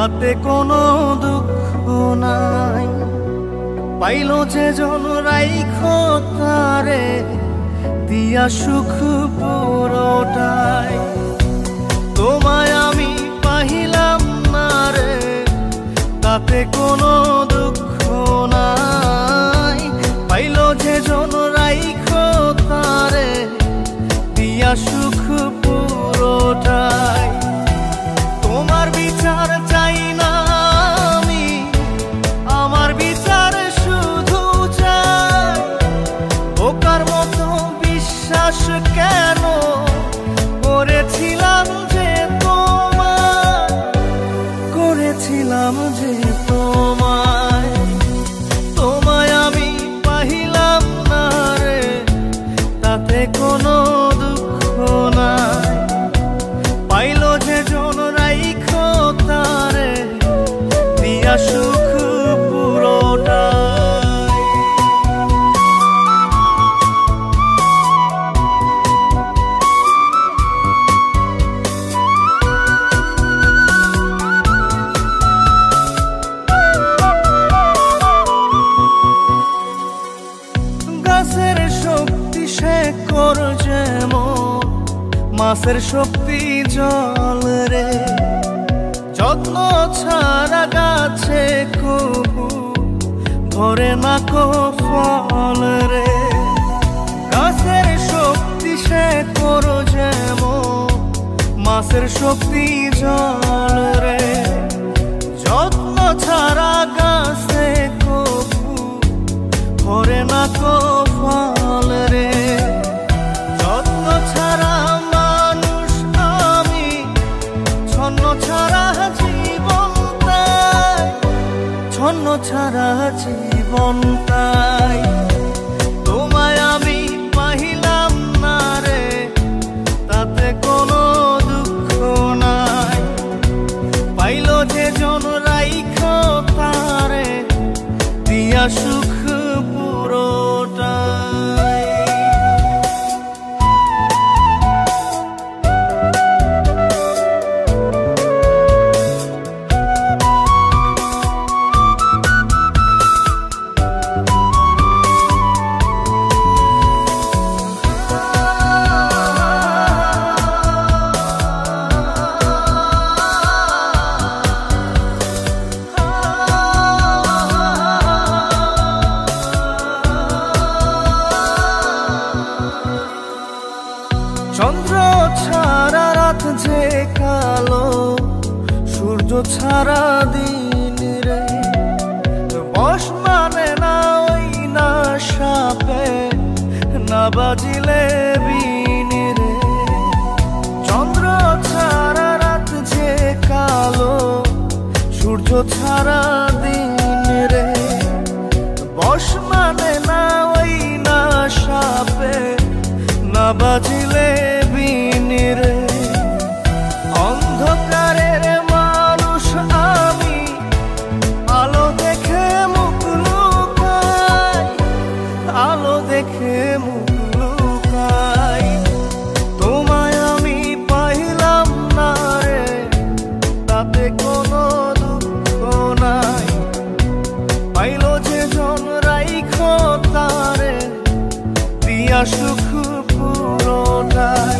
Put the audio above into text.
তাতে কোনো দুঃখ নাই। পাইল যে জন রাইখো তারে দিয়া সুখ পুরোটাই। তোমায় আমি পাইলাম না রে, তাতে কোনো দুঃখ নাই। পাইল যে জন রাইখো তারে দিয়া সুখ পুরোটাই। তোমার বিচার চাই না আমি, আমার বিচার শুধু চাই। বোকার মতো বিশ্বাস কেন করেছিলাম যে তোমায়, করেছিলাম যে তোমায়। তোমায় আমি পাইলাম না রে, তাতে কোনো দুঃখ নাই। পাইল যে জন রাইখো তারে দিয়া সুখ পুরোটাই। গাছের শক্তি শেকর যেমন, মাছের শক্তি জল রে। যত্ন ছাড়া গাছে কবু ধরে না কো ফল রে। গাছের শক্তি শেকর যেমন, মাছের শক্তি জল রে। যত্ন ছাড়া গাছে কবু ধরে না কো ফল রে। যত্ন ছাড়া মানুষ আমি, ছন্ন ছাড়া জীবন তাই, ছন্ন ছাড়া জীবন তাই। তোমায় আমি পাইলাম না রে, তাতে কোনো দুঃখ নাই। পাইল যে জন রাইখো তারে দিয়া সুখ পুরোটাই। চন্দ্র ছাড়া রাত যে কালো, সূর্য ছাড়া দিন রে। বশ মানে না ওই না সাপে, না বাজিলে বিন রে। চন্দ্র ছাড়া রাত যে কালো, সূর্য ছাড়া দিন রে। বশ মানে না ওই না সাপে, না বাজিলে বিন রে। অন্ধকারের মানুষ আমি, আলো দেখে মুখ লুকাই, আলো দেখে মুখ লুকাই। তোমায় আমি পাইলাম না রে, তাতে কোনো দুঃখ নাই। পাইল যে জন রাইখো তারে দিয়া সুখ পুরোটাই।